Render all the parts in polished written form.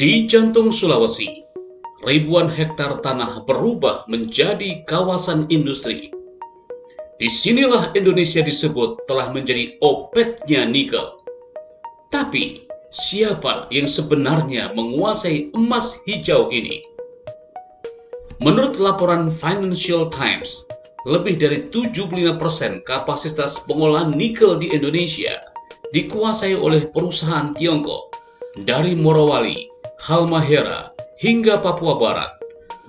Di jantung Sulawesi, ribuan hektar tanah berubah menjadi kawasan industri. Disinilah Indonesia disebut telah menjadi OPEC-nya nikel. Tapi, siapa yang sebenarnya menguasai emas hijau ini? Menurut laporan Financial Times, lebih dari 75% kapasitas pengolahan nikel di Indonesia dikuasai oleh perusahaan Tiongkok. Dari Morowali, Halmahera, hingga Papua Barat,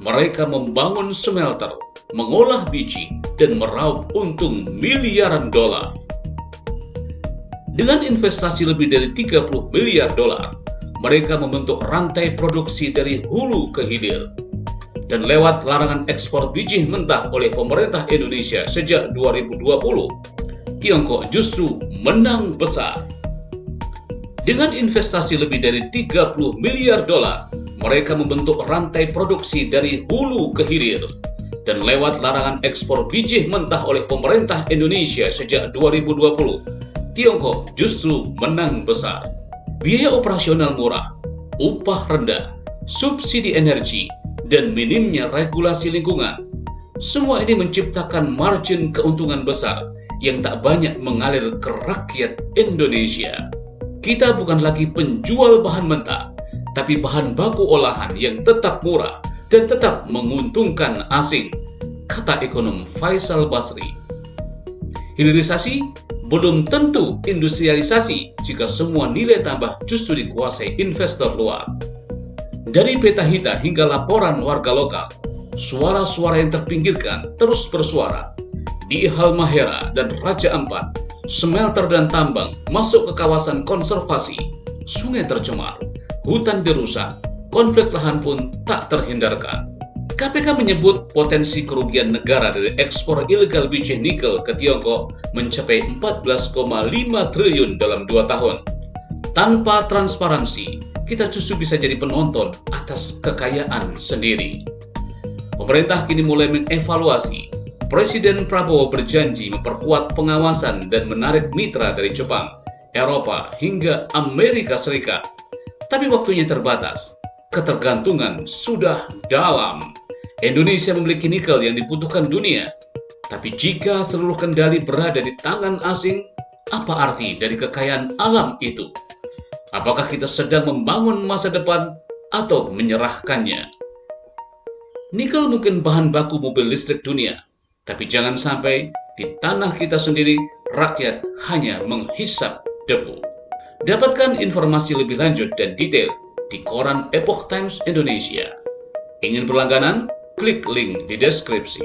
mereka membangun smelter, mengolah biji, dan meraup untung miliaran dolar. Dengan investasi lebih dari 30 miliar dolar, mereka membentuk rantai produksi dari hulu ke hilir. Dan lewat larangan ekspor biji mentah oleh pemerintah Indonesia sejak 2020, Tiongkok justru menang besar. Dengan investasi lebih dari 30 miliar dolar, mereka membentuk rantai produksi dari hulu ke hilir. Dan lewat larangan ekspor biji mentah oleh pemerintah Indonesia sejak 2020, Tiongkok justru menang besar. Biaya operasional murah, upah rendah, subsidi energi, dan minimnya regulasi lingkungan. Semua ini menciptakan margin keuntungan besar yang tak banyak mengalir ke rakyat Indonesia. Kita bukan lagi penjual bahan mentah, tapi bahan baku olahan yang tetap murah dan tetap menguntungkan asing, kata ekonom Faisal Basri. Hilirisasi belum tentu industrialisasi jika semua nilai tambah justru dikuasai investor luar. Dari peta hita hingga laporan warga lokal, suara-suara yang terpinggirkan terus bersuara. Di Halmahera dan Raja Ampat, smelter dan tambang masuk ke kawasan konservasi, sungai tercemar, hutan dirusak, konflik lahan pun tak terhindarkan. KPK menyebut potensi kerugian negara dari ekspor ilegal biji nikel ke Tiongkok mencapai 14,5 triliun dalam 2 tahun. Tanpa transparansi, kita justru bisa jadi penonton atas kekayaan sendiri. Pemerintah kini mulai mengevaluasi. Presiden Prabowo berjanji memperkuat pengawasan dan menarik mitra dari Jepang, Eropa, hingga Amerika Serikat. Tapi waktunya terbatas, ketergantungan sudah dalam. Indonesia memiliki nikel yang dibutuhkan dunia. Tapi jika seluruh kendali berada di tangan asing, apa arti dari kekayaan alam itu? Apakah kita sedang membangun masa depan atau menyerahkannya? Nikel mungkin bahan baku mobil listrik dunia, tapi jangan sampai di tanah kita sendiri rakyat hanya menghisap debu. Dapatkan informasi lebih lanjut dan detail di koran Epoch Times Indonesia. Ingin berlangganan? Klik link di deskripsi.